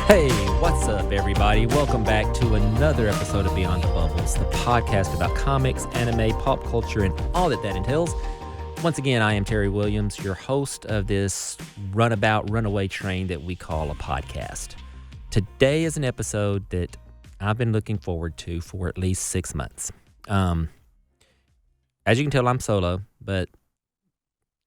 Hey, what's up, everybody? Welcome back to another episode of Beyond the Bubbles, the podcast about comics, anime, pop culture, and all that entails. Once again, I am Terry Williams, your host of this runabout, runaway train that we call a podcast. Today is an episode that I've been looking forward to for at least 6 months. As you can tell, I'm solo, but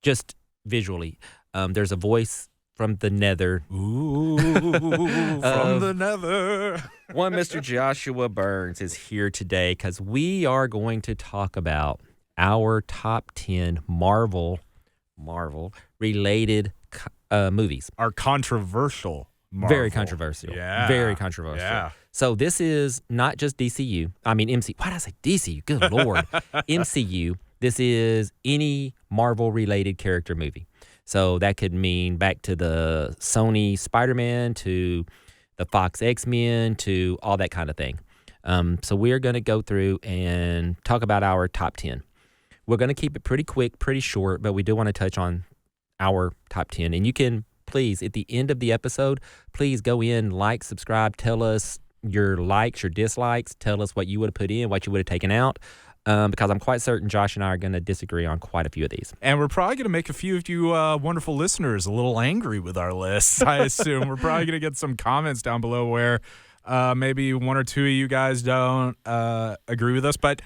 just visually, there's a voice from the nether. Ooh, from the nether. One Mr. Joshua Burns is here today because we are going to talk about our top 10 Marvel-related movies. Our controversial Marvel. Very controversial. Yeah. Very controversial. Yeah. So this is not just DCU. I mean, MCU. Why did I say DCU? Good Lord. MCU. This is any Marvel-related character movie. So that could mean back to the Sony Spider-Man, to the Fox X-Men, to all that kind of thing. So we're going to go through and talk about our top 10. We're going to keep it pretty quick, pretty short, but we do want to touch on our top 10. And you can, please, at the end of the episode, please go in, like, subscribe, tell us your likes, your dislikes, tell us what you would have put in, what you would have taken out. Because I'm quite certain Josh and I are going to disagree on quite a few of these. And we're probably going to make a few of you wonderful listeners a little angry with our list, I assume. We're probably going to get some comments down below where maybe one or two of you guys don't agree with us. But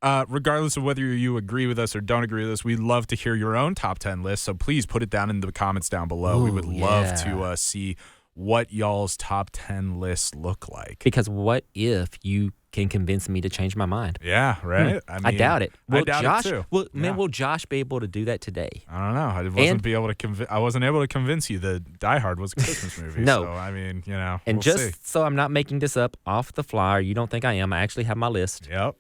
regardless of whether you agree with us or don't agree with us, we'd love to hear your own top 10 list. So please put it down in the comments down below. Ooh, we would love to see what y'all's top 10 lists look like. Because what if you can convince me to change my mind? Yeah, right? I doubt it. I doubt it too. Will Josh be able to do that today? I don't know. I wasn't able to convince you that Die Hard was a Christmas movie. No. So, I mean, And we'll just see. so I'm not making this up off the fly, or you don't think I am, I actually have my list here.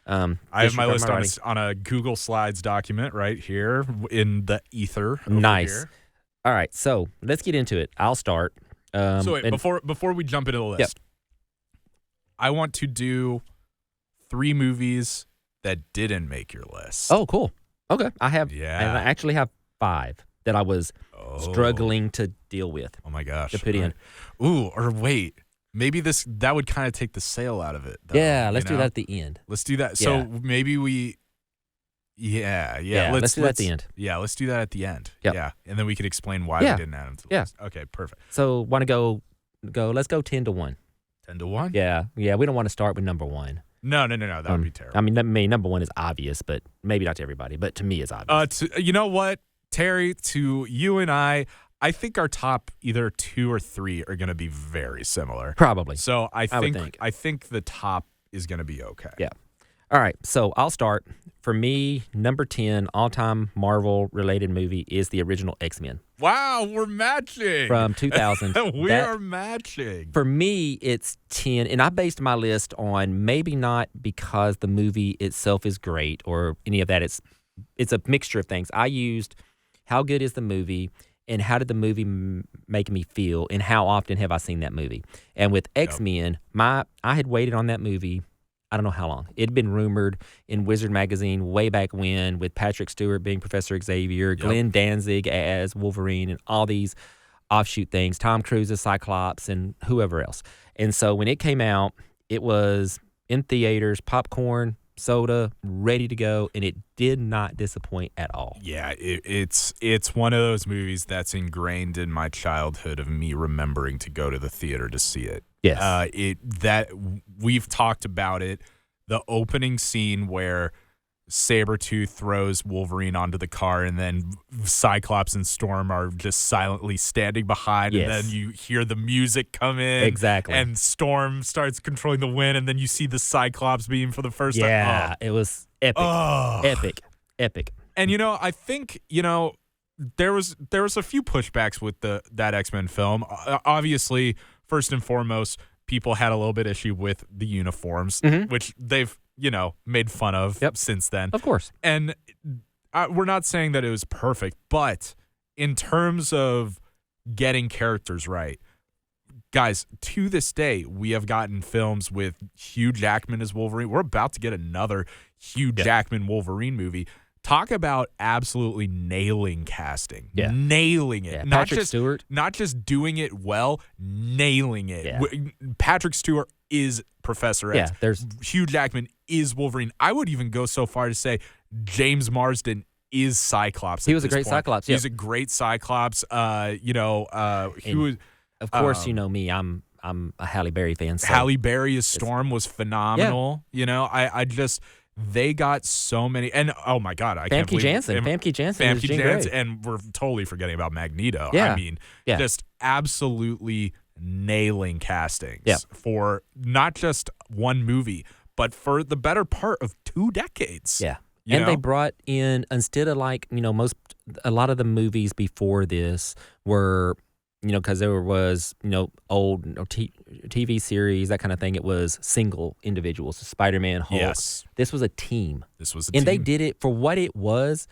I have my list on a Google Slides document right here in the ether. Nice. Here. All right, so let's get into it. I'll start. So wait, before we jump into the list, Yep. I want to do 3 movies that didn't make your list. Oh, cool. Okay, I actually have 5 that I was struggling to deal with. Oh my gosh. To put in. Ooh, or wait. Maybe that would kind of take the sale out of it. Though, Yeah, let's do that at the end. Let's do that. Yeah. So maybe we. Yeah. Let's do that at the end. Yeah, let's do that at the end. Yep. Yeah, and then we could explain why we didn't add them to the list. Okay, perfect. So want to go? Let's go 10-1. 10-1. Yeah. We don't want to start with number 1. No. That would be terrible. I mean, number 1 is obvious, but maybe not to everybody. But to me, it's obvious. You know what, Terry? To you and I think our top either 2 or 3 are going to be very similar. Probably. So I would think. think the top is going to be okay. Yeah. All right, so I'll start. For me, number 10 all-time Marvel-related movie is the original X-Men. Wow, we're matching. From 2000. We are matching. For me, it's 10, and I based my list on maybe not because the movie itself is great or any of that. It's a mixture of things. I used how good is the movie and how did the movie make me feel and how often have I seen that movie. And with X-Men, I had waited on that movie I don't know how long. It had been rumored in Wizard magazine way back when with Patrick Stewart being Professor Xavier, Glenn Danzig as Wolverine, and all these offshoot things, Tom Cruise as Cyclops, and whoever else. And so when it came out, it was in theaters, popcorn, soda, ready to go, and it did not disappoint at all. Yeah, it's one of those movies that's ingrained in my childhood of me remembering to go to the theater to see it. Yes. We've talked about it. The opening scene where Sabretooth throws Wolverine onto the car and then Cyclops and Storm are just silently standing behind, and then you hear the music come in. Exactly. And Storm starts controlling the wind, and then you see the Cyclops beam for the first time. Yeah, it was epic. Epic. And I think, there was a few pushbacks with that X-Men film. Obviously, first and foremost, people had a little bit issue with the uniforms, which they've, made fun of since then. Of course. And we're not saying that it was perfect, but in terms of getting characters right, guys, to this day, we have gotten films with Hugh Jackman as Wolverine. We're about to get another Hugh Jackman Wolverine movie. talk about absolutely nailing casting. Yeah. Nailing it. Yeah. Not Patrick just Stewart. Not just doing it well, nailing it. Yeah. Patrick Stewart is Professor X. Yeah, there's Hugh Jackman is Wolverine. I would even go so far to say James Marsden is Cyclops. He was a great Cyclops. He's a great Cyclops. He was. Of course, you know me. I'm a Halle Berry fan. So Halle Berry as Storm was phenomenal. You know, I just they got so many, and oh my God, I can't believe Famke Janssen is Jean Grey. and we're totally forgetting about Magneto. Yeah. I mean, Yeah. just absolutely nailing castings Yeah. for not just one movie, but for the better part of 2 decades. Yeah. You And know? they brought in, instead of like, a lot of the movies before this were, because there was, old TV series, that kind of thing. It was single individuals, Spider-Man, Hulk. Yes. This was a team. And they did it for what it was.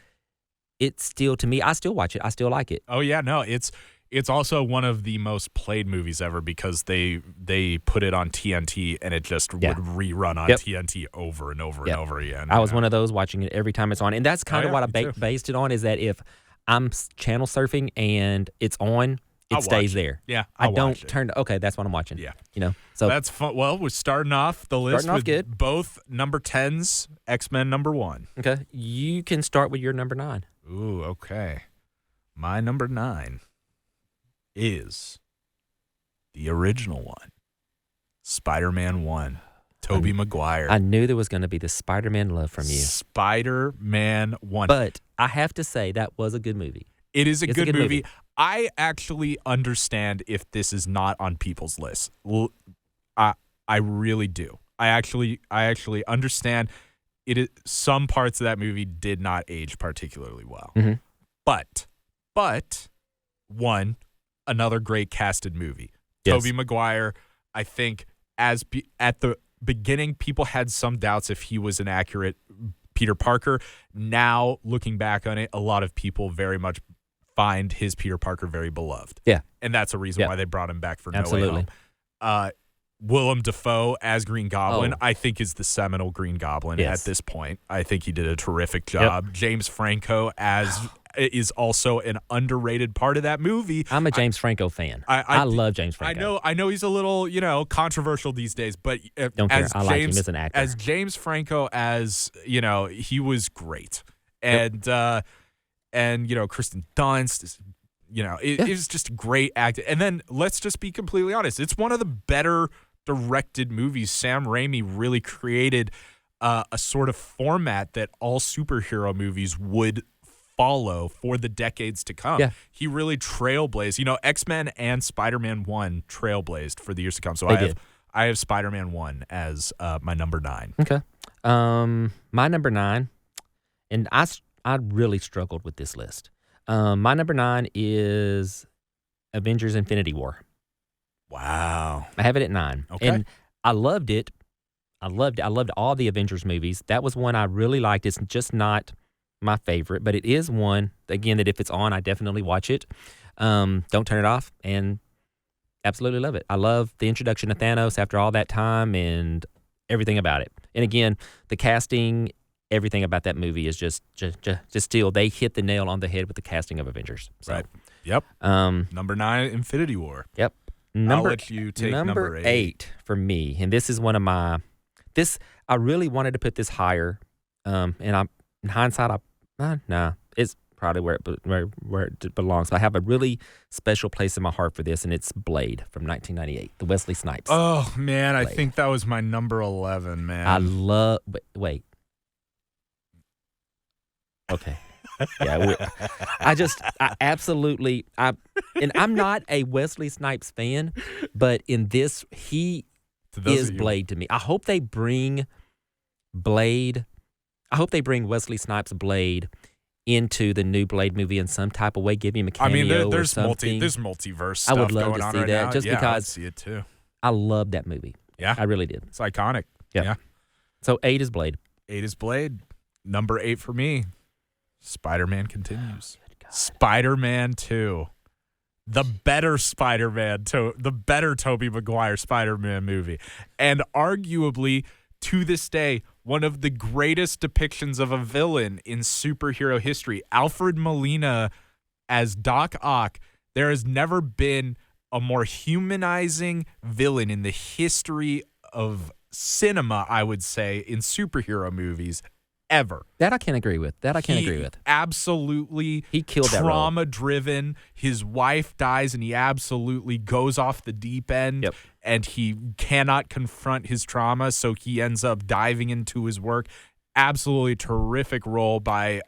It's still, to me, I still watch it. I still like it. Oh yeah, no, it's also one of the most played movies ever because they put it on TNT and it just would rerun on TNT over and over and over again. I was one of those watching it every time it's on. And that's kind of what I based it on, is that if I'm channel surfing and it's on, it stays there. Yeah, I don't turn to, okay, that's what I'm watching. Yeah. So that's fun. Well, we're starting off the list with good. both number 10s, X-Men number 1. Okay. You can start with your number 9. Ooh, okay. My number 9 is the original one, Spider-Man 1, Tobey Maguire. I knew there was going to be the Spider-Man love from you. Spider-Man 1. But I have to say that was a good movie. It's a good movie. I actually understand if this is not on people's lists. I really do. I actually understand it. Is, some parts of that movie did not age particularly well. Mm-hmm. But one, another great casted movie. Yes. Tobey Maguire, I think at the beginning, people had some doubts if he was an accurate Peter Parker. Now, looking back on it, a lot of people very much find his Peter Parker very beloved. Yeah. And that's a reason why they brought him back for No Absolutely. Way Home. Willem Dafoe as Green Goblin, I think, is the seminal Green Goblin at this point. I think he did a terrific job. Yep. James Franco is also an underrated part of that movie. I'm a James Franco fan. I love James Franco. I know he's a little, controversial these days, but Don't care. I like him as an actor. As James Franco, he was great. And Kristen Dunst, it was just a great acting. And then let's just be completely honest. It's one of the better directed movies. Sam Raimi really created a sort of format that all superhero movies would follow for the decades to come. Yeah. He really trailblazed. X-Men and Spider-Man 1 trailblazed for the years to come. So I have Spider-Man 1 as my number 9. Okay. My number 9, and I really struggled with this list. My number 9 is Avengers Infinity War. Wow. I have it at 9. Okay. And I loved it. I loved all the Avengers movies. That was one I really liked. It's just not my favorite, but it is one, again, that if it's on, I definitely watch it. Don't turn it off, and absolutely love it. I love the introduction of Thanos after all that time and everything about it. And again, the casting, everything about that movie is just still, they hit the nail on the head with the casting of Avengers. So, right. Yep. Number 9, Infinity War. Yep. I'll let you take number 8 for me, and this is one of my. I really wanted to put this higher, and in hindsight, it's probably where it belongs. But I have a really special place in my heart for this, and it's Blade from 1998, the Wesley Snipes. Oh man, Blade. I think that was my number 11. Man, I love. Wait. Okay. Yeah, I absolutely, and I'm not a Wesley Snipes fan, but in this, he is Blade to me. I hope they bring Blade. I hope they bring Wesley Snipes' Blade into the new Blade movie in some type of way. Give him a cameo there's or something. there's multiverse stuff I would love going to on see right that, now. just because I'd see it too. I love that movie. Yeah, I really did. It's iconic. Yeah. So 8 is Blade. 8 is Blade. Number 8 for me. Spider-Man Continues. Spider-Man 2. The better Spider-Man, the better Tobey Maguire Spider-Man movie. And arguably to this day, one of the greatest depictions of a villain in superhero history. Alfred Molina as Doc Ock. There has never been a more humanizing villain in the history of cinema, I would say, in superhero movies ever. That I can agree with. Absolutely He killed that role. trauma-driven. His wife dies, and he absolutely goes off the deep end. Yep. And he cannot confront his trauma, so he ends up diving into his work. Absolutely terrific role by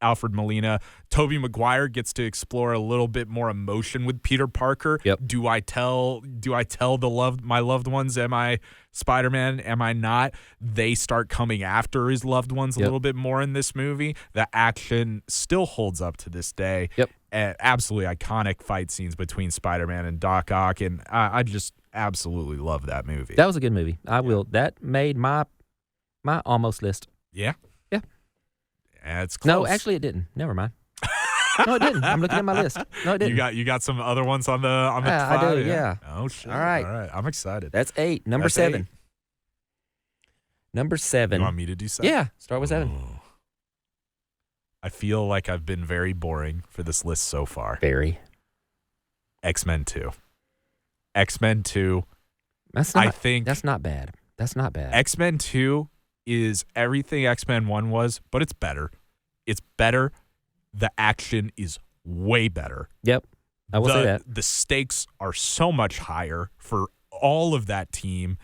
Alfred Molina. Tobey Maguire gets to explore a little bit more emotion with Peter Parker. Yep. Do I tell my loved ones, am I Spider-Man? Am I not? They start coming after his loved ones a little bit more in this movie. The action still holds up to this day. Yep. Absolutely iconic fight scenes between Spider-Man and Doc Ock, and I just absolutely love that movie. That was a good movie. That made my almost list. Yeah? Yeah. It's close. No, actually, it didn't. Never mind. No, it didn't. I'm looking at my list. No, it didn't. You got some other ones on the Yeah, five? I do, yeah. Oh shit! All right. I'm excited. That's 8. Number That's 7. 8. Number 7. You want me to do 7? Yeah, start with 7. Ooh. I feel like I've been very boring for this list so far. Very. X-Men 2. X-Men 2. That's not bad. That's not bad. X-Men 2 is everything X-Men 1 was, but it's better. It's better. The action is way better. Yep. I will say that. The stakes are so much higher for all of that team.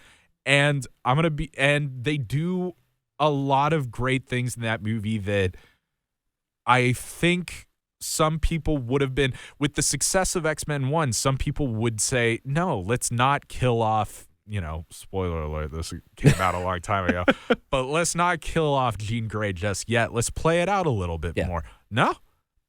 And they do a lot of great things in that movie that I think some people would have been, with the success of X-Men 1, some people would say, no, let's not kill off, spoiler alert, this came out a long time ago, but let's not kill off Jean Grey just yet. Let's play it out a little bit more. No,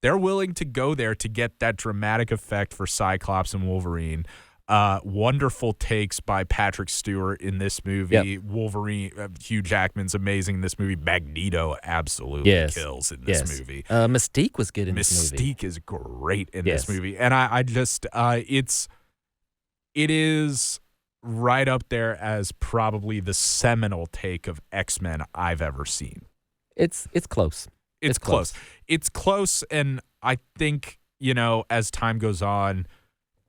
they're willing to go there to get that dramatic effect for Cyclops and Wolverine. Wonderful takes by Patrick Stewart in this movie. Yep. Wolverine, Hugh Jackman's amazing in this movie. Magneto absolutely kills in this movie. Mystique was good in this movie. Mystique is great in this movie. And I just, it is right up there as probably the seminal take of X-Men I've ever seen. It's close. It's close. It's close, and I think, as time goes on,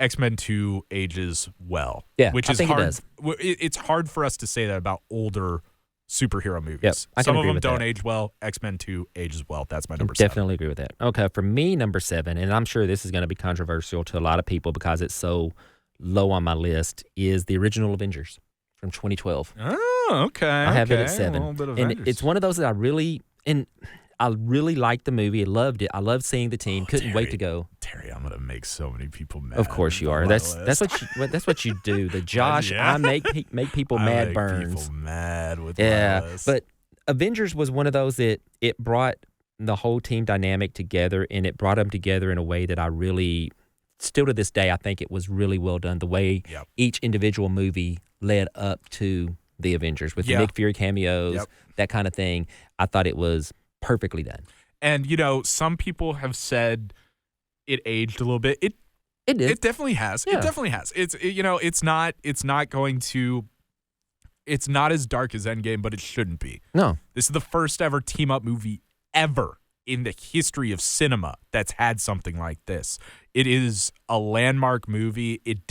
X-Men 2 ages well. Yeah, which I is think hard. it does. It's hard for us to say that about older superhero movies. Yep, I can Some of agree them with don't that. age well. X-Men 2 ages well. That's my number 7. Definitely agree with that. Okay, for me, number 7, and I'm sure this is going to be controversial to a lot of people because it's so low on my list, is the original Avengers from 2012. Oh, okay. I have it at A 7. little bit of And Avengers. it's one of those that I really liked the movie. I loved it. I loved seeing the team. Couldn't wait to go. Terry, I'm gonna make so many people mad. Of course you are. on That's my that's list. that's what you do. The Josh, Yeah. I make people I mad make burns. People mad with my Yeah, list. but Avengers was one of those that it brought the whole team dynamic together, and it brought them together in a way that I really, still to this day, I think it was really well done. The way each individual movie led up to the Avengers with the Nick Fury cameos, that kind of thing. I thought it was perfectly done. And some people have said it aged a little bit. It did. It definitely has. Yeah. It definitely has. It's not as dark as Endgame, but it shouldn't be. No. This is the first ever team up movie ever in the history of cinema that's had something like this. It is a landmark movie. It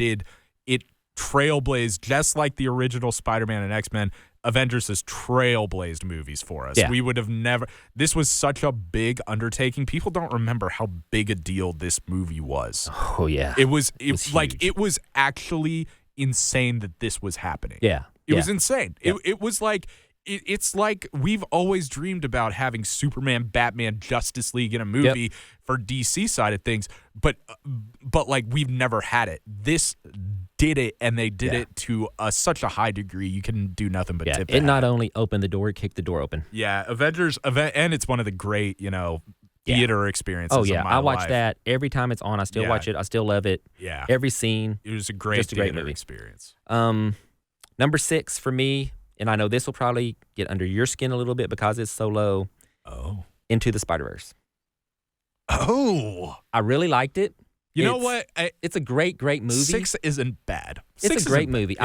trailblazed, just like the original Spider-Man and X-Men. Avengers has trailblazed movies for us. Yeah. We would have never. This was such a big undertaking. People don't remember how big a deal this movie was. Oh yeah, It was huge. it was actually insane that this was happening. Yeah, It was insane. It was like it's like we've always dreamed about having Superman, Batman, Justice League in a movie for DC side of things, but like we've never had it. This did it, and they did it to such a high degree. You can do nothing but tip. It not only opened the door, it kicked the door open. Yeah, Avengers, and it's one of the great theater experiences. Oh yeah, of my I watch life. that every time it's on. I still watch it. I still love it. Yeah, every scene. It was a great Just a great theater movie. experience. Number 6 for me, and I know this will probably get under your skin a little bit because it's so low. Oh, Into the Spider-Verse. Oh, I really liked it. You know what? It's a great movie. 6 isn't bad. It's a great movie.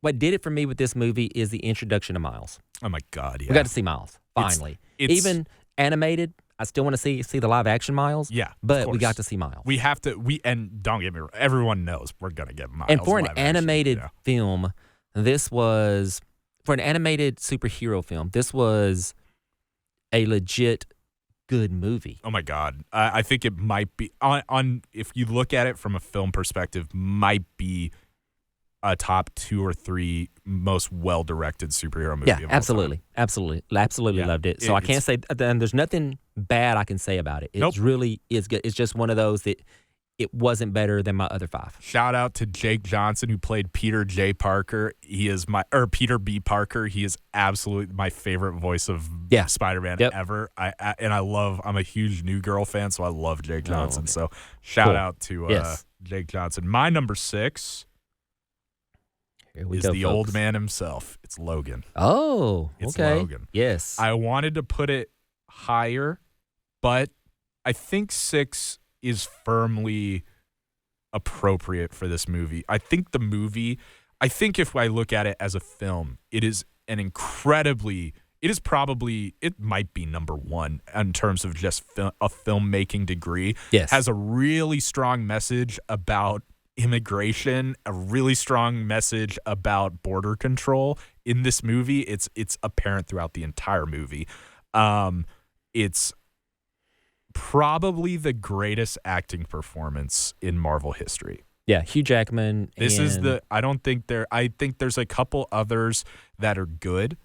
what did it for me with this movie is the introduction of Miles. Oh my God, yeah. We got to see Miles finally. Even animated, I still want to see the live action Miles. Yeah, but we got to see Miles. We have to. And don't get me wrong, everyone knows we're gonna get Miles. And for an live animated action, film, for an animated superhero film, this was a legit good movie. Oh my God, I think it might be on if you look at it from a film perspective, might be a top 2 or 3 most well-directed superhero movie. Yeah, of all absolutely. time. Absolutely Yeah. loved it. So I can't say, and there's nothing bad I can say about it. It Nope. really is good. It's just one of those that it wasn't better than my other 5. Shout out to Jake Johnson, who played Peter J. Parker. Peter B. Parker. He is absolutely my favorite voice of Spider-Man ever. I'm a huge New Girl fan, so I love Jake Johnson. So shout out to Jake Johnson. My number 6 is the old man himself. It's Logan. Oh, it's okay. Logan. Yes. I wanted to put it higher, but I think 6 is firmly appropriate for this movie. I think if I look at it as a film, it is it might be number 1 in terms of just a filmmaking degree. Yes. Has a really strong message about immigration, a really strong message about border control in this movie. It's apparent throughout the entire movie. It's probably the greatest acting performance in Marvel history. Yeah, Hugh Jackman. I think there's a couple others that are good.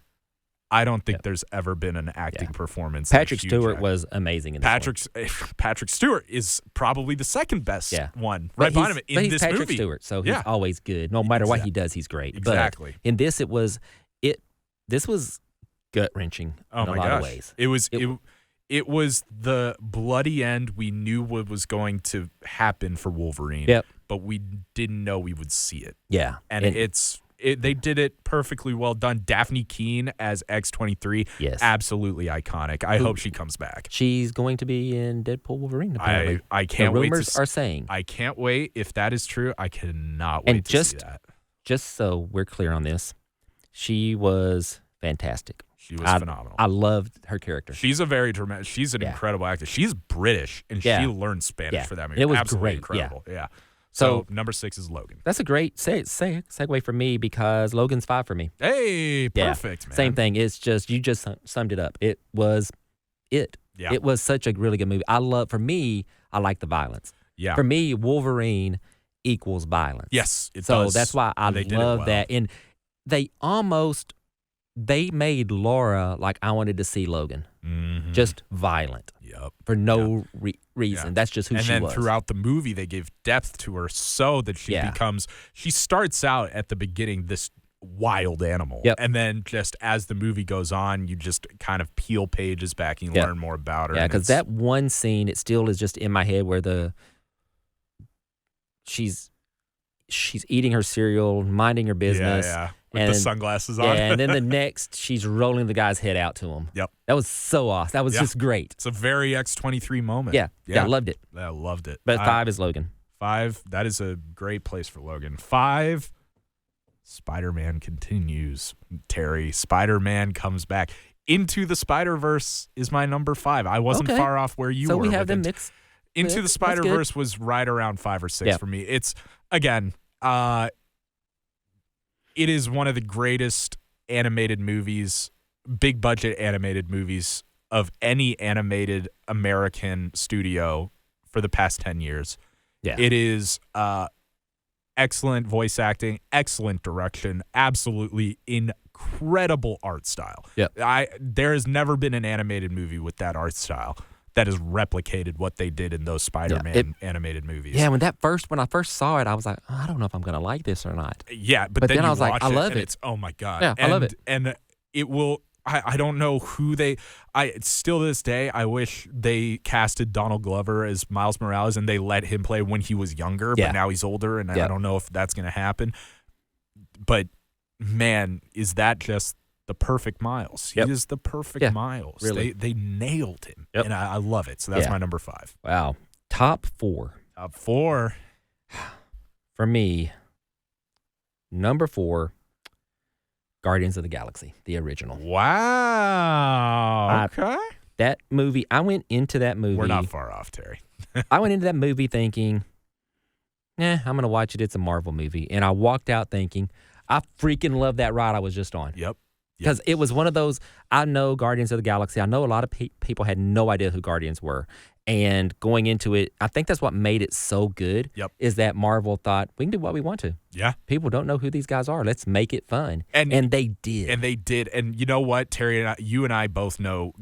I don't think there's ever been an acting performance. Patrick like Stewart was amazing in this Patrick Stewart is probably the second best one, right behind him in he's this Patrick movie. Stewart, so he's always good. No matter what he does, he's great. Exactly. But in this, this was gut wrenching in a lot of ways. It was the bloody end we knew what was going to happen for Wolverine. Yep. But we didn't know we would see it. Yeah. And they did it perfectly well done. Daphne Keane as X-23, absolutely iconic. I hope she comes back. She's going to be in Deadpool Wolverine, apparently. I can't wait. Rumors are saying. I can't wait. If that is true, I cannot wait to see that. Just so we're clear on this, she was fantastic. She was phenomenal. I loved her character. She's she's an incredible actor. She's British, and she learned Spanish for that movie. And it was absolutely great. Incredible. Yeah. So number 6 is Logan. That's a great segue for me because Logan's 5 for me. Hey, perfect, man. Same thing. It's just, you just summed it up. It was it. Yeah. It was such a really good movie. I like the violence. Yeah. For me, Wolverine equals violence. Yes, it so does. that's why I love that. And they made Laura like I wanted to see Logan. Mm-hmm. Just violent. Yep. For no reason. That's just who she was. And then throughout the movie, they gave depth to her so that she starts out at the beginning this wild animal. Yep. And then just as the movie goes on, you just kind of peel pages back and you learn more about her. Yeah, because that one scene, it still is just in my head where she's eating her cereal, minding her business. Yeah. With the sunglasses on. Yeah, and then the next, she's rolling the guy's head out to him. Yep. That was so awesome. That was just great. It's a very X-23 moment. Yeah, I loved it. I loved it. But 5 is Logan. 5, that is a great place for Logan. 5, Spider-Man continues. Terry, Spider-Man comes back. Into the Spider-Verse is my number 5. I wasn't far off where you were. So we have them mixed. Into the Spider-Verse was right around 5 or 6 for me. It's, again, it is one of the greatest animated movies, big budget animated movies of any animated American studio for the past 10 years. Yeah. It is excellent voice acting, excellent direction, absolutely incredible art style. Yep. There has never been an animated movie with that art style that has replicated what they did in those Spider-Man animated movies. Yeah, when I first saw it, I was like, I don't know if I'm going to like this or not. Yeah, but then I was like, I love it. It's, oh my God. Yeah, I love it. And it will, I don't know who still to this day, I wish they casted Donald Glover as Miles Morales and they let him play when he was younger, but now he's older, and I don't know if that's going to happen. But man, is that just the perfect Miles. He is the perfect Miles. Really. They nailed him, and I love it. So that's my number 5. Wow. Top 4. Top 4. For me, number 4, Guardians of the Galaxy, the original. Wow. Okay. That movie, I went into that movie. We're not far off, Terry. I went into that movie thinking, I'm going to watch it. It's a Marvel movie. And I walked out thinking, I freaking love that ride I was just on. Yep. Because it was one of those, I know Guardians of the Galaxy. I know a lot of people had no idea who Guardians were. And going into it, I think that's what made it so good. Yep. Is that Marvel thought, we can do what we want to. Yeah. People don't know who these guys are. Let's make it fun. And they did. And they did. And you know what, Terry, you and I both know,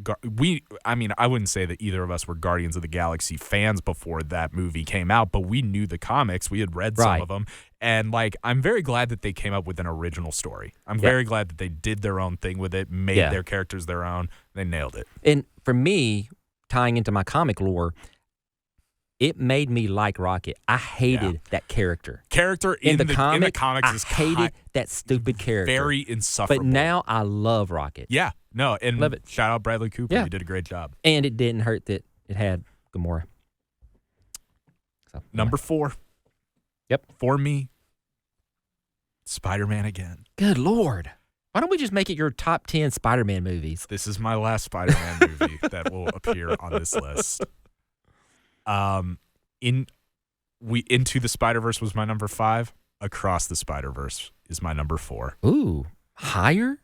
I wouldn't say that either of us were Guardians of the Galaxy fans before that movie came out, but we knew the comics. We had read some of them. And, I'm very glad that they came up with an original story. I'm very glad that they did their own thing with it, made their characters their own. They nailed it. And for me, tying into my comic lore, it made me like Rocket. I hated that character. In the comics I hated that stupid character. Very insufferable. But now I love Rocket. Yeah. No, and love it. Shout out Bradley Cooper. Yeah. You did a great job. And it didn't hurt that it had Gamora. So, Number 4. Yep. For me, Spider-Man again. Good Lord. Why don't we just make it your top 10 Spider-Man movies? This is my last Spider-Man movie that will appear on this list. Into the Spider-Verse was my number 5. Across the Spider-Verse is my number 4. Ooh, higher?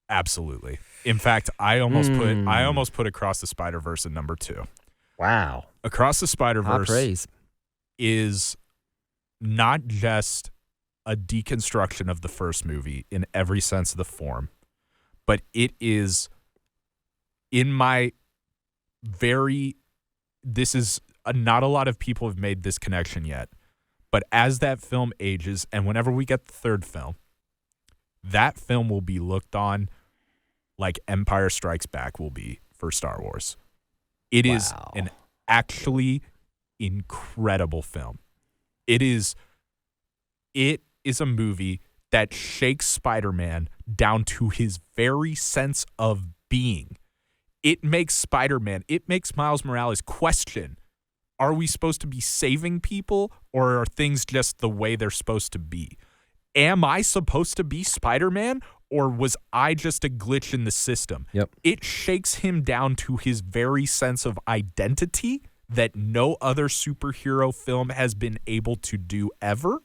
Absolutely. In fact, I almost put Across the Spider-Verse at number 2. Wow. Across the Spider-Verse high praise. Is not just a deconstruction of the first movie in every sense of the form, but it is not a lot of people have made this connection yet, but as that film ages and whenever we get the third film, that film will be looked on like Empire Strikes Back will be for Star Wars. It is an actually incredible film. It is a movie that shakes Spider-Man down to his very sense of being. It makes Miles Morales question, are we supposed to be saving people or are things just the way they're supposed to be? Am I supposed to be Spider-Man or was I just a glitch in the system? Yep. It shakes him down to his very sense of identity that no other superhero film has been able to do ever.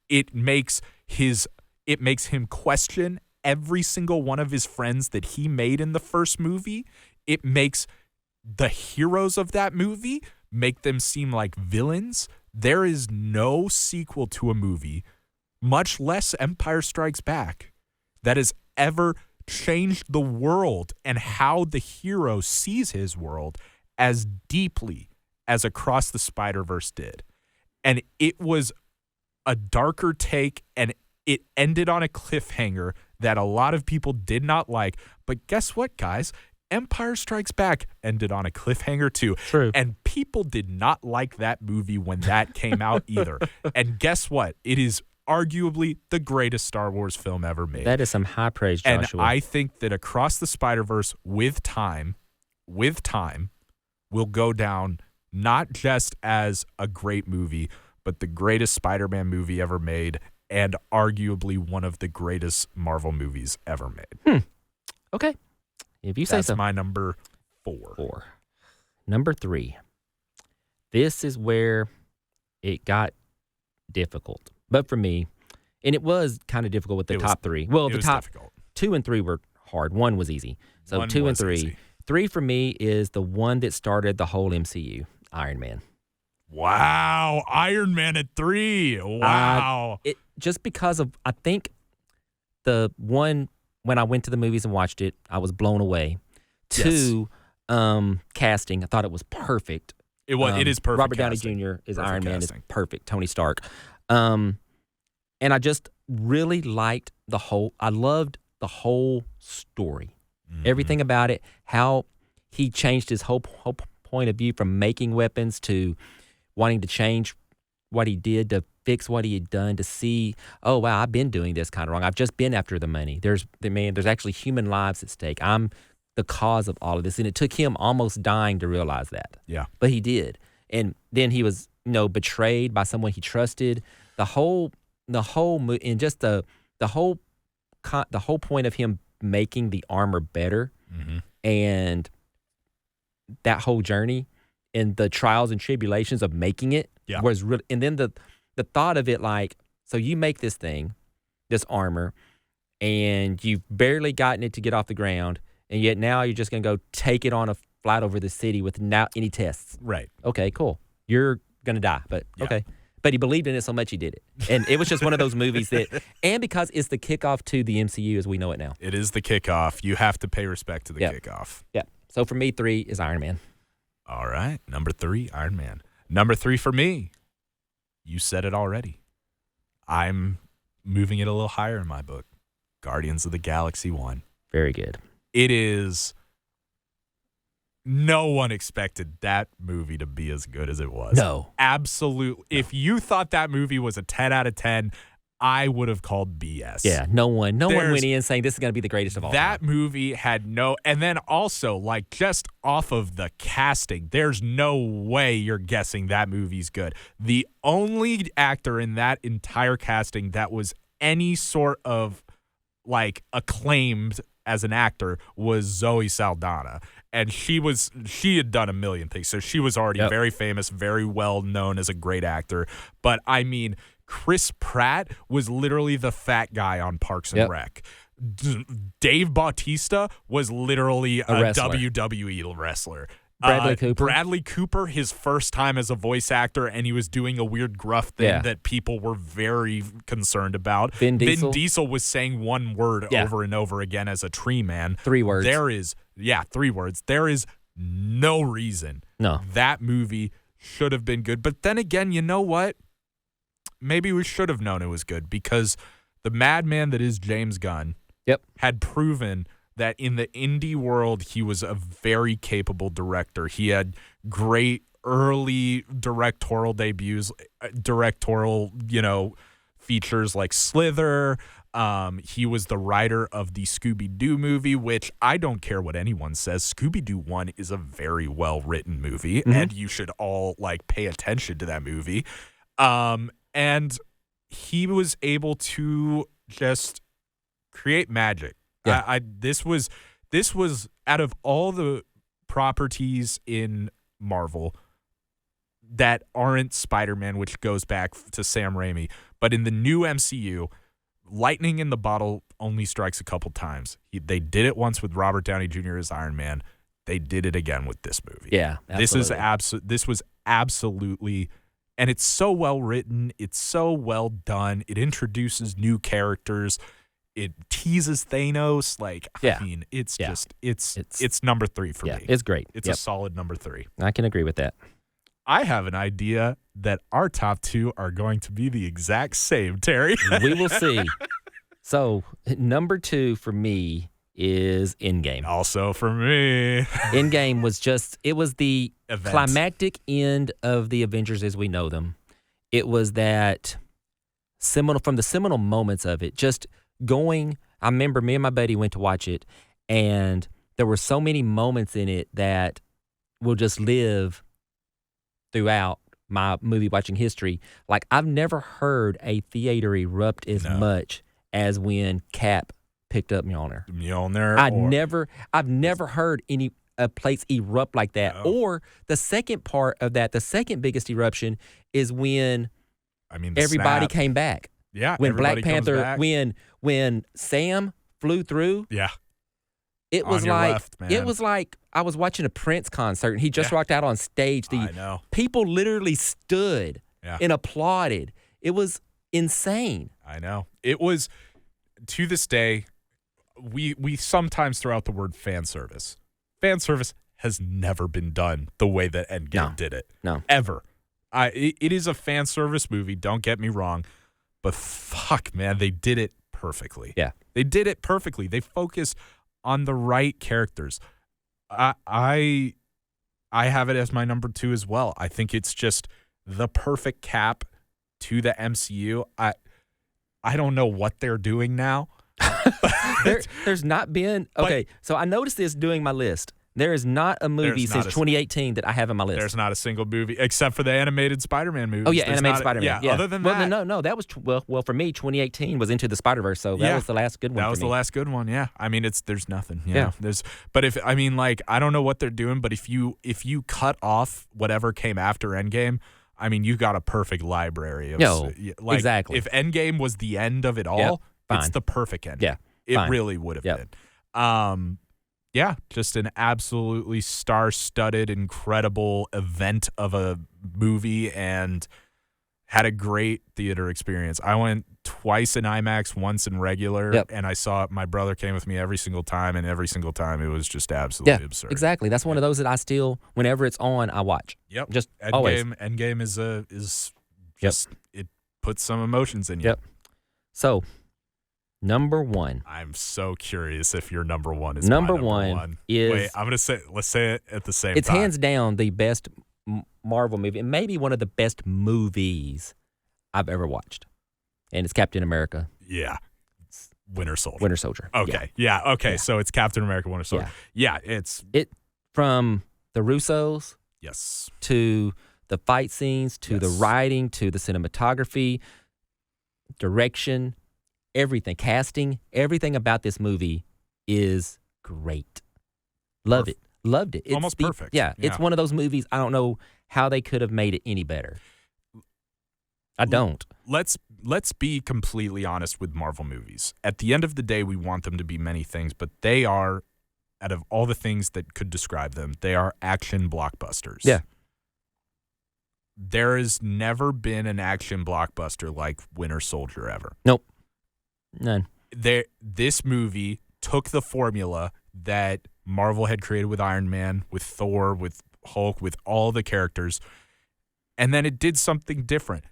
It makes him question every single one of his friends that he made in the first movie. It makes the heroes of that movie make them seem like villains. There is no sequel to a movie, much less Empire Strikes Back, that has ever changed the world and how the hero sees his world as deeply as Across the Spider-Verse did. And it was a darker take, and it ended on a cliffhanger that a lot of people did not like. But guess what, guys? Empire Strikes Back ended on a cliffhanger too. True. And people did not like that movie when that came out either. And guess what? It is arguably the greatest Star Wars film ever made. That is some high praise, Joshua. And I think that Across the Spider-Verse with time, will go down not just as a great movie, but the greatest Spider-Man movie ever made and arguably one of the greatest Marvel movies ever made. Okay. If you say so. That's my number 4. Number 3. This is where it got difficult. But for me, and it was kind of difficult with the top 3. Well, the top difficult. 2 and 3 were hard. 1 was easy. So 2 and 3. Easy. 3 for me is the one that started the whole MCU, Iron Man. Wow. Iron Man at 3. Wow. Just because of, I think, the one, when I went to the movies and watched it, I was blown away. 2, casting, I thought it was perfect. It is perfect. Robert casting. Downey Jr. as Perfect Iron Man casting. is perfect. Tony Stark. And I just really liked I loved the whole story. Mm-hmm. Everything about it, how he changed his whole point of view from making weapons to wanting to change what he did to fix what he had done, to see, oh, wow, I've been doing this kind of wrong. I've just been after the money. There's actually human lives at stake. I'm the cause of all of this. And it took him almost dying to realize that. Yeah. But he did. And then he was, betrayed by someone he trusted. The whole and just the whole the whole point of him making the armor better and that whole journey and the trials and tribulations of making it was really, and then the thought of it, like, so you make this thing, this armor, and you've barely gotten it to get off the ground, and yet now you're just going to go take it on a flight over the city without any tests. Right. Okay, cool. You're going to die, but okay. But he believed in it so much he did it. And it was just one of those movies that, and because it's the kickoff to the MCU as we know it now. It is the kickoff. You have to pay respect to the kickoff. Yeah. So for me, 3 is Iron Man. All right. Number 3, Iron Man. Number 3 for me, you said it already. I'm moving it a little higher in my book. Guardians of the Galaxy 1. Very good. It is. No one expected that movie to be as good as it was. No. Absolutely. No. If you thought that movie was a 10 out of 10, I would have called BS. Yeah, no one went in saying this is going to be the greatest of all time. That movie had no, and then also, like, just off of the casting, there's no way you're guessing that movie's good. The only actor in that entire casting that was any sort of, like, acclaimed as an actor was Zoe Saldana. And she had done a million things. So she was already very famous, very well known as a great actor. But I mean, Chris Pratt was literally the fat guy on Parks and Rec. Dave Bautista was literally a WWE wrestler. Bradley Cooper, his first time as a voice actor, and he was doing a weird gruff thing that people were very concerned about. Vin Diesel was saying one word over and over again as a tree man. 3 words. 3 words. There is no reason that movie should have been good. But then again, you know what? Maybe we should have known it was good because the madman that is James Gunn had proven that in the indie world, he was a very capable director. He had great early directorial debuts, features like Slither. He was the writer of the Scooby-Doo movie, which I don't care what anyone says. Scooby-Doo 1 is a very well-written movie, and you should all, like, pay attention to that movie. And he was able to just create magic. Yeah. This was out of all the properties in Marvel that aren't Spider-Man, which goes back to Sam Raimi, but in the new MCU, lightning in the bottle only strikes a couple times. They did it once with Robert Downey Jr. as Iron Man. They did it again with this movie. Yeah, absolutely. This was absolutely, and it's so well written. It's so well done. It introduces new characters. It teases Thanos. I mean, it's number 3 for me. It's great. It's a solid number 3. I can agree with that. I have an idea that our top 2 are going to be the exact same, Terry. We will see. So, number 2 for me is Endgame. Also for me. Endgame was it was the climactic end of the Avengers as we know them. It was that from the seminal moments of it, just going, I remember me and my buddy went to watch it, and there were so many moments in it that will just live throughout my movie watching history. Like, I've never heard a theater erupt as much as when Cap picked up Mjolnir. I've never heard a place erupt like that. No. Or the second part of that, the second biggest eruption is when everybody came back. Yeah, when Black Panther, when Sam flew through. Yeah, it was like I was watching a Prince concert, and he just walked out on stage. I know. People literally stood and applauded. It was insane. I know. It was, to this day, we sometimes throw out the word fan service. Fan service has never been done the way that Endgame did it. No. Ever. It is a fan service movie, don't get me wrong. But fuck, man, they did it perfectly. Yeah. They did it perfectly. They focused on the right characters. I have it as my number 2 as well. I think it's just the perfect cap to the MCU. I don't know what they're doing now. There's not been... Okay, so I noticed this doing my list. There is not a movie There's not since 2018 that I have on my list. There's not a single movie except for the animated Spider-Man movie. Oh yeah, animated Spider-Man. Yeah. Other than that, no. That was well for me. 2018 was Into the Spider-Verse, so that was the last good one. That was for me. the last good one. Yeah, I mean, there's nothing. Yeah. But if I mean, like, I don't know what they're doing, but if you cut off whatever came after Endgame, I mean, you got a perfect library. Exactly. If Endgame was the end of it all, it's the perfect end. Yeah, it really would have been. Yeah, just an absolutely star-studded, incredible event of a movie, and had a great theater experience. I went twice in IMAX, once in regular, and I saw it. My brother came with me every single time, and every single time it was just absolutely absurd. Exactly. That's one of those that I still, whenever it's on, I watch. Yep. Just always. Endgame is just it puts some emotions in you. Yep. So, number one. I'm so curious if your number one is number my number one. Is wait. I'm gonna say. Let's say it at the same time. It's hands down the best Marvel movie, and maybe one of the best movies I've ever watched, and it's Captain America. Yeah. Winter Soldier. Winter Soldier. Okay. Yeah. Okay. Yeah. So it's Captain America Winter Soldier. Yeah. It's from the Russos. Yes. To the fight scenes, to the writing, to the cinematography, direction, everything, casting, everything about this movie is great. Loved it. It's almost perfect. Yeah. It's one of those movies, I don't know how they could have made it any better. I don't. Let's be completely honest with Marvel movies. At the end of the day, we want them to be many things, but they are, out of all the things that could describe them, they are action blockbusters. Yeah. There has never been an action blockbuster like Winter Soldier ever. Nope. None. This movie took the formula that Marvel had created with Iron Man, with Thor, with Hulk, with all the characters, and then it did something different.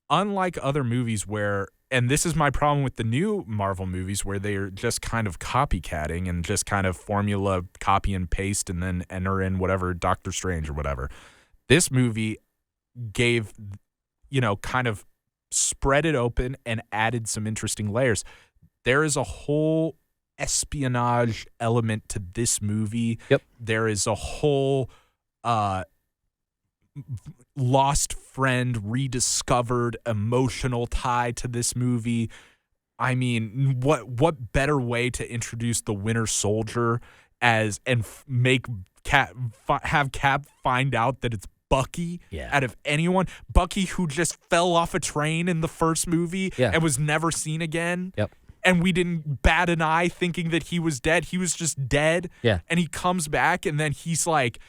Unlike other movies where, and this is my problem with the new Marvel movies, where they are just kind of copycatting and just kind of formula copy and paste and then enter in whatever, Doctor Strange or whatever. This movie gave, kind of spread it open and added some interesting layers. There is a whole espionage element to this movie. Yep. There is a whole lost friend, rediscovered emotional tie to this movie. I mean, what better way to introduce the Winter Soldier make have Cap find out that it's Bucky out of anyone. Bucky, who just fell off a train in the first movie and was never seen again. Yep. And we didn't bat an eye thinking that he was dead. He was just dead. Yeah. And he comes back, and then he's like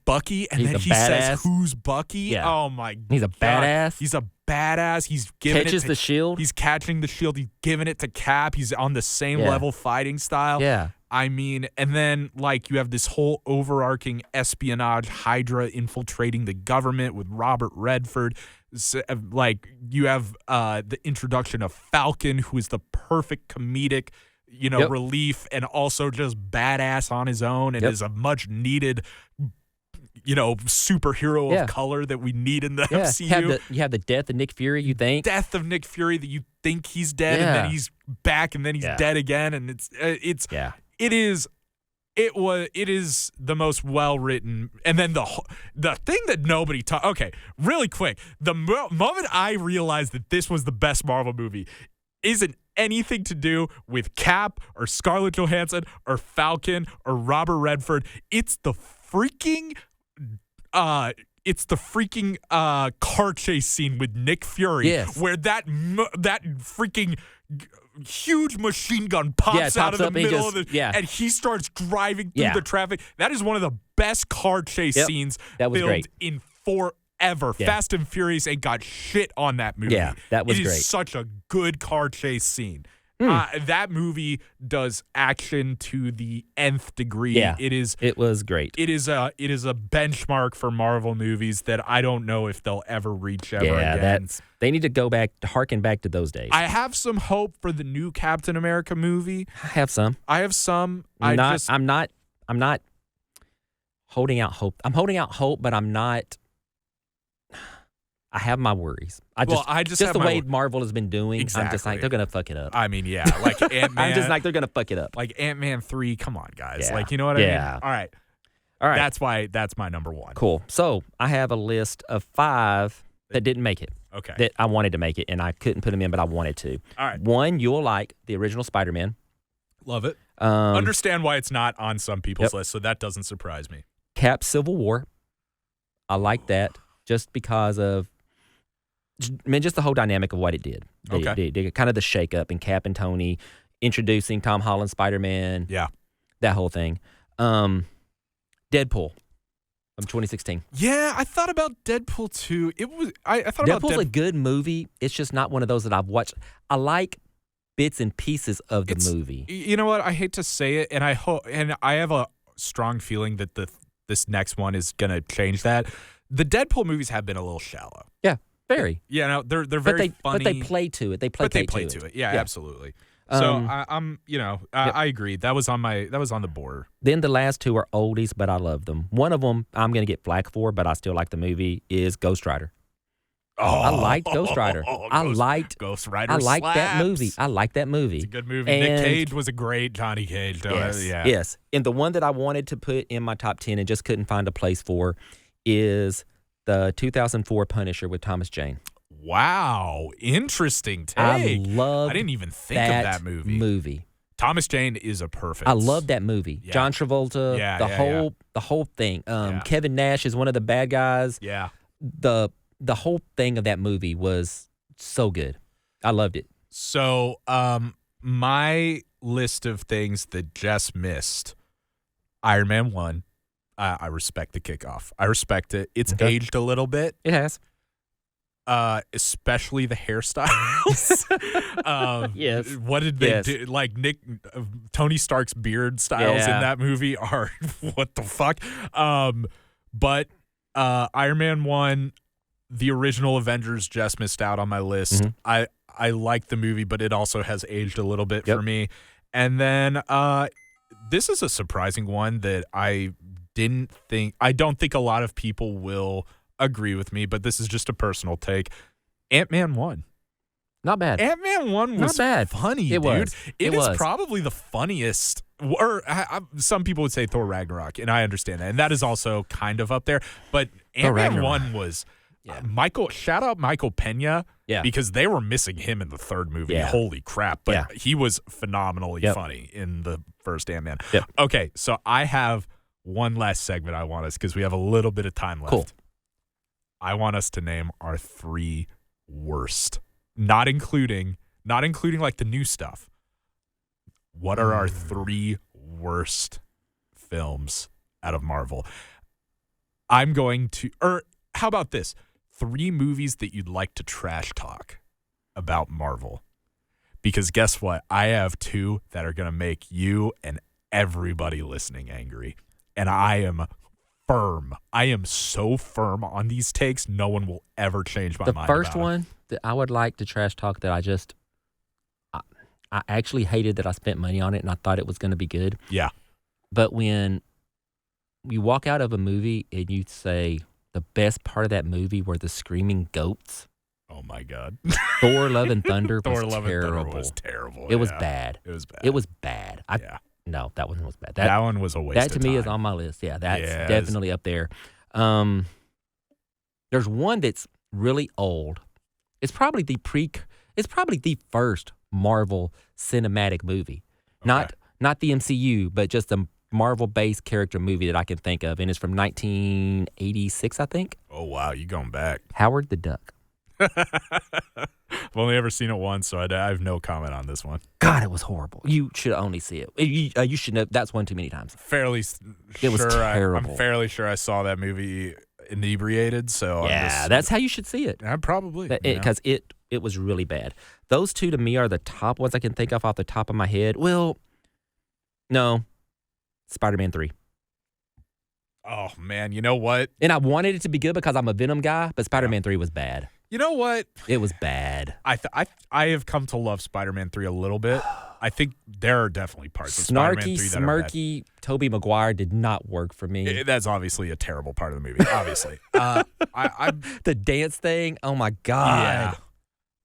Bucky, and then he badass. Says, "Who's Bucky?" Yeah. Oh my God. He's a badass. He's a badass. He's giving catches it to, the shield. He's catching the shield. He's giving it to Cap. He's on the same level fighting style. Yeah. I mean, and then you have this whole overarching espionage, Hydra infiltrating the government with Robert Redford. So, you have the introduction of Falcon, who is the perfect comedic, relief, and also just badass on his own, and is a much needed, superhero of color that we need in the MCU. You have the death of Nick Fury. You think death of Nick Fury, that you think he's dead, and then he's back, and then he's dead again, and it is the most well-written. And then the thing that nobody talked. Okay, really quick. The moment I realized that this was the best Marvel movie isn't anything to do with Cap or Scarlett Johansson or Falcon or Robert Redford. It's the freaking car chase scene with Nick Fury, where that freaking huge machine gun pops out of the middle of it, and he starts driving through the traffic. That is one of the best car chase scenes filmed in forever. Fast and Furious ain't got shit on that movie. Yeah, that was great. It great. is such a good car chase scene. That movie does action to the nth degree. Yeah, it was great. It is a benchmark for Marvel movies that I don't know if they'll ever reach ever again. They need to go back, harken back to those days. I have some hope for the new Captain America movie. I have some. I'm not holding out hope. I'm holding out hope, but I'm not. I have my worries. I just have the my way Marvel has been doing. I'm just Exactly. like they're gonna fuck it up. I mean, yeah, like Ant-Man. I'm just like they're gonna fuck it up. like Ant-Man 3. Come on, guys. Yeah. Like, you know what I mean? Yeah. All right. All right, That's my number one. cool. So I have a list of 5 that didn't make it. Okay. That I wanted to make it, and I couldn't put them in, but I wanted to. All right. One, you'll like the original Spider-Man. Love it. Um, Understand why it's not on some people's Yep. list, so that doesn't surprise me. Cap Civil War. I like that just because of, just the whole dynamic of what it did. Kind of the shakeup in Cap and Tony, introducing Tom Holland Spider-Man. Yeah. That whole thing. Deadpool from 2016. Yeah, I thought about Deadpool too. I thought about Deadpool's a good movie. It's just not one of those that I've watched. I like bits and pieces of the movie. You know what? I hate to say it, and I have a strong feeling that this next one is gonna change that. The Deadpool movies have been a little shallow. Yeah, very. Yeah, no, they're very funny. But they play to it. They play to it. Yeah, absolutely. So I agree. That was on the board. Then the last 2 are oldies, but I love them. One of them I'm going to get flack for, but I still like the movie, is Ghost Rider. Oh, I liked Ghost Rider. I liked Ghost Rider. I liked that movie. slaps. I liked that movie. It's a good movie. And Nick Cage was a great Johnny Cage. Yes. And the one that I wanted to put in my top 10 and just couldn't find a place for is the 2004 Punisher with Thomas Jane. Wow, interesting take. I didn't even think of that movie. Thomas Jane is a perfect. I love that movie. Yeah. John Travolta. The whole thing. Kevin Nash is one of the bad guys. Yeah. The whole thing of that movie was so good. I loved it. So, my list of things that Jess missed: Iron Man 1. I respect the kickoff. I respect it. It's aged a little bit. It has. Especially the hairstyles. Yes. What did they do? Like Tony Stark's beard styles in that movie are what the fuck? But Iron Man 1, the original Avengers, just missed out on my list. Mm-hmm. I like the movie, but it also has aged a little bit for me. And then this is a surprising one that I don't think a lot of people will agree with me, but this is just a personal take. Ant-Man 1. Not bad. Ant-Man 1 was funny, it dude. Was. It is probably the funniest, or some people would say Thor Ragnarok, and I understand that. And that is also kind of up there. But Ant-Man 1 was shout out Michael Pena, because they were missing him in the third movie. Yeah. Holy crap. But he was phenomenally funny in the first Ant-Man. Yep. Okay, so I have one last segment I want us, because we have a little bit of time left. Cool. I want us to name our 3 worst, not including like the new stuff. What are our 3 worst films out of Marvel? I'm going to, or how about this? 3 movies that you'd like to trash talk about Marvel. Because guess what? I have 2 that are going to make you and everybody listening angry. And I am firm. I am so firm on these takes. No one will ever change my mind. The first one that I would like to trash talk that I actually hated that I spent money on it and I thought it was going to be good. Yeah. But when you walk out of a movie and you say the best part of that movie were the screaming goats. Oh my God. Thor: Love and Thunder was Thor: Love terrible. and Thunder was terrible. It was bad. It was bad. It was bad. No, that one was bad. That one was a waste of time. That to me is on my list. Yeah, that's definitely up there. There's one that's really old. It's probably the first Marvel cinematic movie. Okay. Not the MCU, but just a Marvel-based character movie that I can think of, and it's from 1986, I think. Oh wow, you going back? Howard the Duck. I've only ever seen it once, so I have no comment on this one. God, it was horrible. You should only see it. You should know that's one too many times. It was terrible. I'm fairly sure I saw that movie inebriated. So that's how you should see it. Probably because it was really bad. Those 2 to me are the top ones I can think of off the top of my head. Well, no, Spider-Man 3. Oh man, you know what? And I wanted it to be good because I'm a Venom guy, but Spider-Man 3 was bad. You know what? It was bad. I have come to love Spider-Man 3 a little bit. I think there are definitely parts of Spider-Man 3 that are bad. Smirky, Tobey Maguire did not work for me. That's obviously a terrible part of the movie, obviously. The dance thing, oh my God.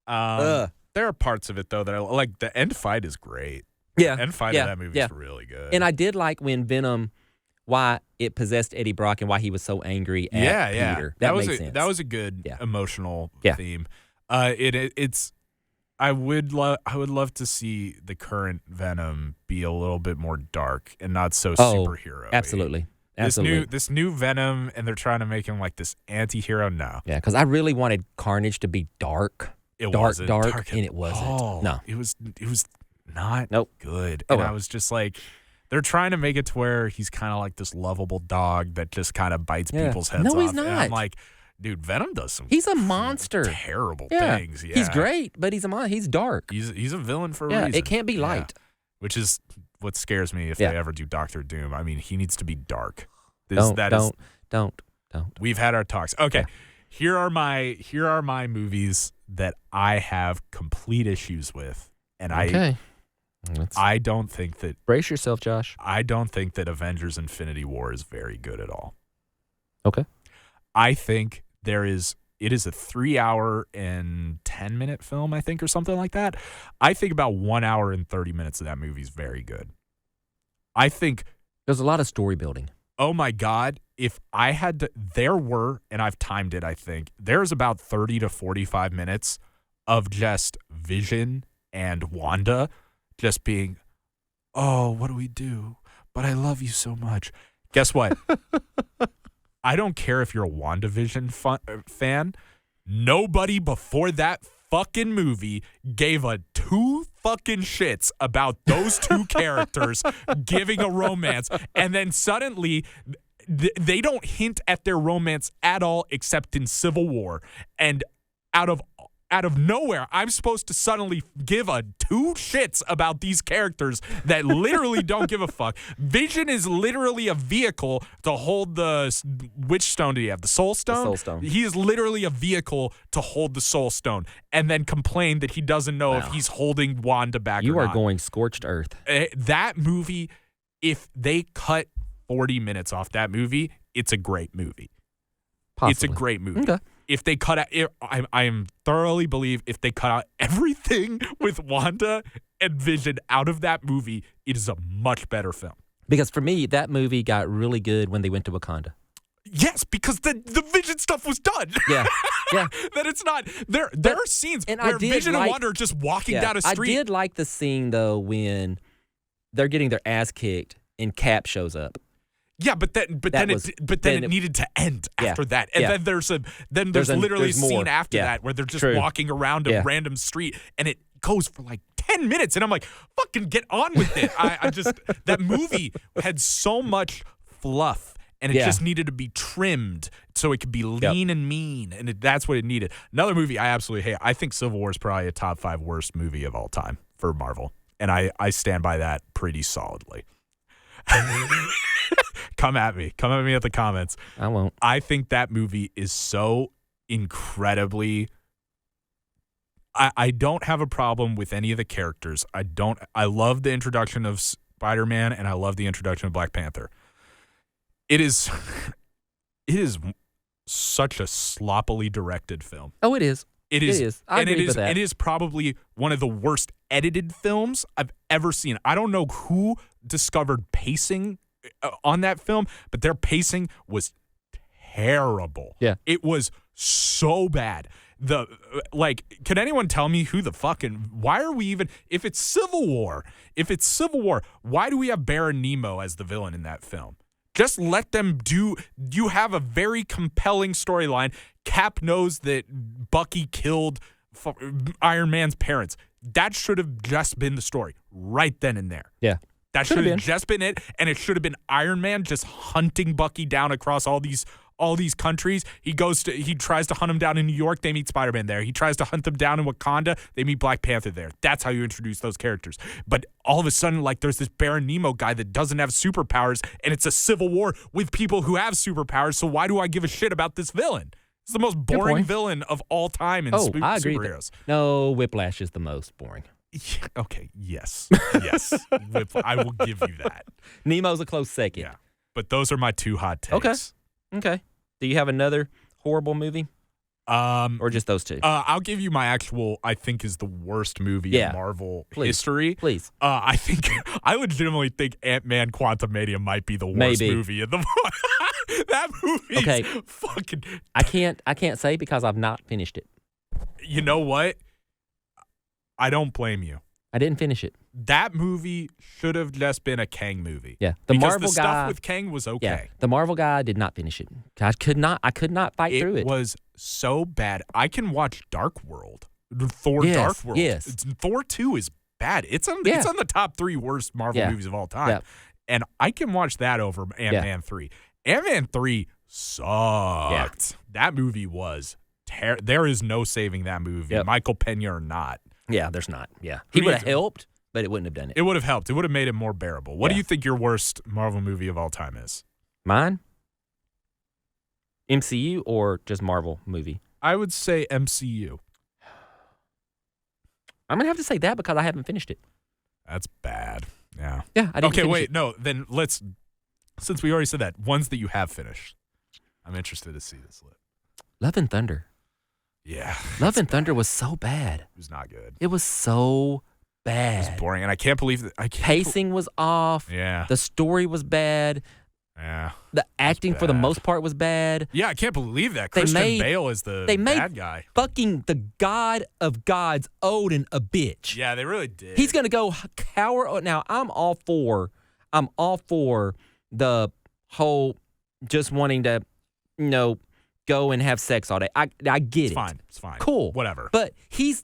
Yeah. There are parts of it, though, that I like. The end fight is great. Yeah. The end fight of that movie is really good. And I did like when Venom, why it possessed Eddie Brock and why he was so angry at Peter. That made sense. That was a good emotional theme. I would love to see the current Venom be a little bit more dark and not so superhero. Absolutely. This new Venom, and they're trying to make him like this anti-hero. No. Yeah, because I really wanted Carnage to be dark. It wasn't dark, and it wasn't. Oh, no. It was not good. Oh, and I was just like, they're trying to make it to where he's kind of like this lovable dog that just kind of bites people's heads off. No, he's not. And I'm like, dude, Venom does some He's a monster. Terrible things. Yeah. He's great, but he's a monster. He's dark. He's a villain for a reason. It can't be light. Which is what scares me if they ever do Doctor Doom. I mean, he needs to be dark. Don't. We've had our talks. Okay. Here are my movies that I have complete issues with. And I don't think that brace yourself, Josh. I don't think that Avengers Infinity War is very good at all. Okay. I think it is a 3-hour and 10-minute film, I think, or something like that. I think about 1 hour and 30 minutes of that movie is very good. I think there's a lot of story building. Oh my God. If I had to, and I've timed it, I think, there's about 30 to 45 minutes of just Vision and Wanda just being, oh, what do we do? But I love you so much. Guess what? I don't care if you're a WandaVision fan. Nobody before that fucking movie gave a two fucking shits about those two characters giving a romance. And then suddenly they don't hint at their romance at all except in Civil War. And out of nowhere, I'm supposed to suddenly give a two shits about these characters that literally don't give a fuck. Vision is literally a vehicle to hold which stone do you have? The Soul Stone? The Soul Stone. He is literally a vehicle to hold the Soul Stone and then complain that he doesn't know if he's holding Wanda back or not. You are going scorched earth. That movie, if they cut 40 minutes off that movie, it's a great movie. Possibly. It's a great movie. Okay. If they cut out, I am thoroughly believe if they cut out everything with Wanda and Vision out of that movie, it is a much better film. Because for me, that movie got really good when they went to Wakanda. Yes, because the Vision stuff was done. Yeah. That it's not there are scenes where Vision and Wanda are just walking down a street. I did like the scene though when they're getting their ass kicked and Cap shows up. Yeah, but then it needed to end after that, and then there's literally a scene after that where they're just walking around a random street, and it goes for like 10 minutes, and I'm like, fucking get on with it. I just that movie had so much fluff, and it just needed to be trimmed so it could be lean and mean, and that's what it needed. Another movie I absolutely hate. I think Civil War is probably a top 5 worst movie of all time for Marvel, and I stand by that pretty solidly. Come at me at the comments. I won't. I think that movie is so incredibly. I don't have a problem with any of the characters. I love the introduction of Spider-Man and I love the introduction of Black Panther. It is such a sloppily directed film. Oh, it is. It is. I agree with that. It is probably one of the worst edited films I've ever seen. I don't know who discovered pacing on that film, but their pacing was terrible. Yeah. It was so bad. Can anyone tell me why are we even, if it's Civil War, why do we have Baron Nemo as the villain in that film? Just let them you have a very compelling storyline. Cap knows that Bucky killed Iron Man's parents. That should have just been the story right then and there. Yeah. That should have just been it, and it should have been Iron Man just hunting Bucky down across all these countries. He tries to hunt him down in New York. They meet Spider-Man there. He tries to hunt them down in Wakanda. They meet Black Panther there. That's how you introduce those characters. But all of a sudden, there's this Baron Nemo guy that doesn't have superpowers, and it's a civil war with people who have superpowers. So why do I give a shit about this villain? It's the most boring villain of all time in I agree superheroes. No, Whiplash is the most boring. Yeah, okay, yes. I will give you that. Nemo's a close second. Yeah, but those are my two hot takes. Okay. Do you have another horrible movie? Or just those two? I'll give you my actual, I think is the worst movie in Marvel history. Please. I legitimately think Ant-Man Quantumania might be the worst movie in the that movie fucking. I can't say because I've not finished it. You know what? I don't blame you. I didn't finish it. That movie should have just been a Kang movie. Yeah, the stuff with Kang was okay. Yeah, the Marvel guy did not finish it. I could not fight through it. It was so bad. I can watch Dark World, Thor Dark World. Yes, Thor 2 is bad. It's on the top 3 worst Marvel movies of all time, and I can watch that over Ant-Man 3. Ant-Man 3 sucked. That movie was there is no saving that movie. Michael Pena or not. Yeah, there's not. Yeah, he would have helped, but it wouldn't have done it. It would have helped. It would have made it more bearable. What do you think your worst Marvel movie of all time is? Mine? MCU or just Marvel movie? I would say MCU. I'm going to have to say that because I haven't finished it. That's bad. Yeah. Yeah, I didn't finish it. No, then since we already said that, ones that you have finished. I'm interested to see this list. Love and Thunder. Yeah. Love and Thunder was so bad. It was not good. It was so bad. It was boring, and I can't believe that. Pacing was off. Yeah. The story was bad. Yeah. The acting for the most part was bad. Yeah, I can't believe that. Christian Bale is the bad guy. Fucking the God of gods Odin a bitch. Yeah, they really did. He's gonna go cower. Now I'm all for the whole just wanting to, go and have sex all day. I get it. It's fine. Cool. Whatever. But he's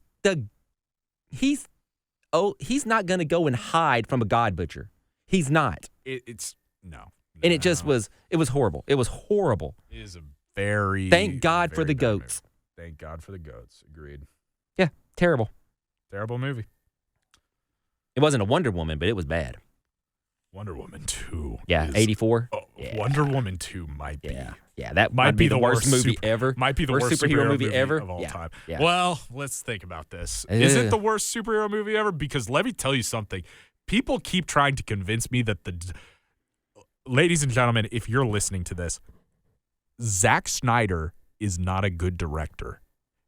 not gonna go and hide from a god butcher. He's not. No. And it was horrible. It was horrible. It is a very Thank God for the goats. Movie. Thank God for the goats. Agreed. Yeah, terrible. Terrible movie. It wasn't a Wonder Woman, but it was bad. Wonder Woman 2. Yeah, 84. Yeah. Wonder Woman 2 might be. Yeah, that might be the worst movie ever. Might be the worst superhero movie ever of all time. Yeah. Well, let's think about this. Is it the worst superhero movie ever? Because let me tell you something. People keep trying to convince me that ladies and gentlemen, if you're listening to this, Zack Snyder is not a good director.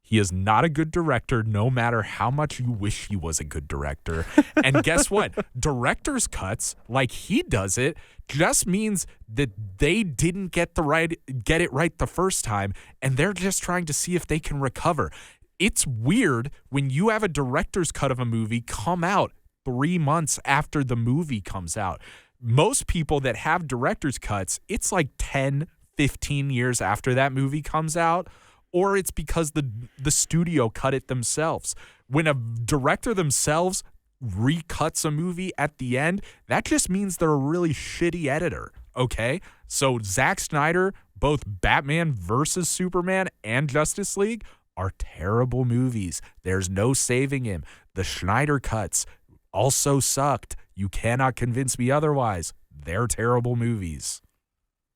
He is not a good director, no matter how much you wish he was a good director. And guess what? Director's cuts, like he does it, just means that they didn't get it right the first time, and they're just trying to see if they can recover. It's weird when you have a director's cut of a movie come out 3 months after the movie comes out. Most people that have director's cuts, it's like 10, 15 years after that movie comes out. Or it's because the studio cut it themselves. When a director themselves recuts a movie at the end, that just means they're a really shitty editor, okay? So Zack Snyder, both Batman versus Superman and Justice League are terrible movies. There's no saving him. The Snyder cuts also sucked. You cannot convince me otherwise. They're terrible movies.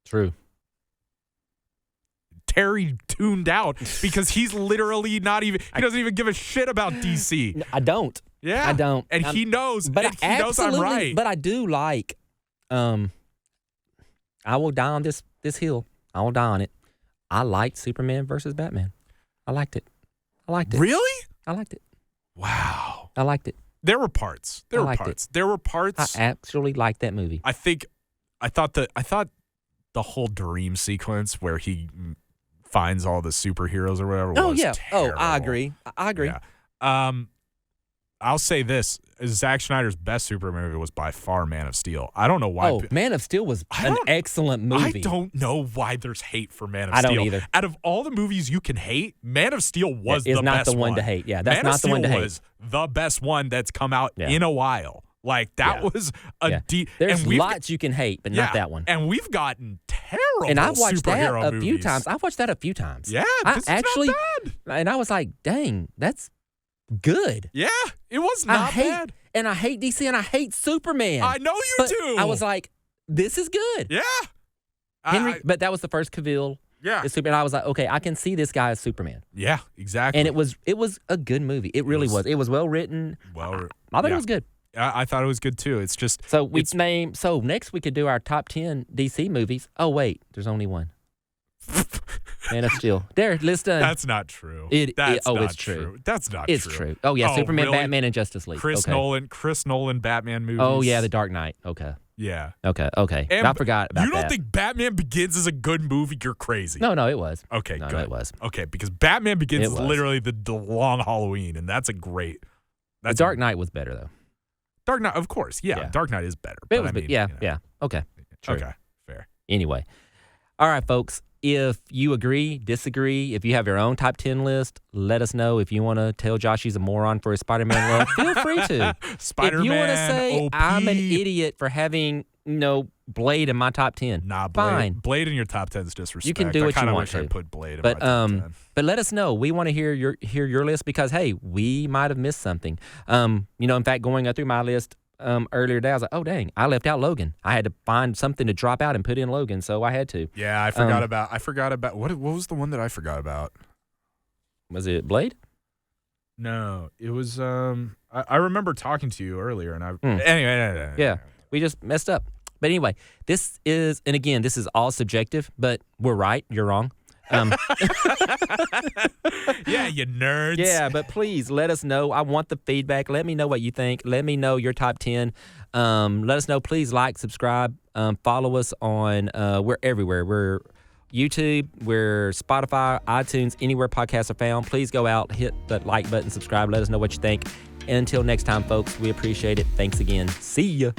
True. Terry tuned out because he's literally he doesn't even give a shit about DC. I don't. Yeah. I don't. And he knows, he knows I'm right. But I do like, I will die on this hill. I will die on it. I liked Superman versus Batman. I liked it. Really? I liked it. Wow. I liked it. There were parts. There were parts. I actually liked that movie. I thought the whole dream sequence where he finds all the superheroes or whatever was terrible. I agree. Yeah. I'll say this. Zack Snyder's best Superman movie was by far Man of Steel. I don't know why. Man of Steel was an excellent movie. I don't know why there's hate for Man of Steel. I don't either. Out of all the movies you can hate, Man of Steel was the best one. It's not the one to hate. Yeah, that's not the one to hate. Man of Steel was the best one that's come out in a while. Like, that was a deep... There's lots you can hate, but not that one. And we've gotten terrible And I watched that superhero a few movies. times. I watched that a few times. Yeah, this is not bad. And I was like, dang, that's good. Yeah, it was not bad. And I hate DC and I hate Superman. I know you do. I was like, this is good. Yeah. Henry, but that was the first Cavill Yeah. It's Superman. I was like, okay, I can see this guy as Superman. Yeah, exactly. And it was a good movie. It really was. It was well written. I thought it was good. I thought it was good too. It's just so next we could do our top 10 DC movies. Oh wait, there's only one. Man of Steel. There, list done. That's not true. It's true. That's not it's true. It's true. Oh yeah, Superman, really? Batman, and Justice League. Chris Nolan Batman movies. Oh yeah, The Dark Knight. Okay. Yeah. Okay. And I forgot about that. You don't think Batman Begins is a good movie? You're crazy. No, it was. Okay, good. No, it was. Okay, because Batman Begins is literally the long Halloween, and that's a great. The Dark Knight was better though. Dark Knight, of course. Yeah. Dark Knight is better. But I mean, yeah. Okay. True. Okay. Fair. Anyway. All right, folks. If you agree, disagree, if you have your own top 10 list, let us know. If you want to tell Josh he's a moron for his Spider-Man love, feel free to. Spider-Man, if you want to say OP. I'm an idiot for having, Blade in my top 10, nah, fine. Blade in your top 10 is disrespect. You can do what you want to. I put Blade in my top 10. But let us know. We want to hear your list because, hey, we might have missed something. In fact, going through my list, earlier today, I was like, oh, dang, I left out Logan. I had to find something to drop out and put in Logan, so I had to. Yeah, I forgot about what was the one that I forgot about? Was it Blade? No, it was I remember talking to you earlier, and anyway. Yeah, we just messed up. But anyway, this is all subjective, but we're right, you're wrong. Yeah, you nerds. Yeah, but please let us know. I want the feedback. Let me know what you think. Let me know your top 10. Let us know. Please like, subscribe, follow us on. We're everywhere. We're YouTube, we're Spotify, iTunes, anywhere podcasts are found. Please go out, hit the like button, subscribe. Let us know what you think. Until next time, folks, we appreciate it. Thanks again. See ya.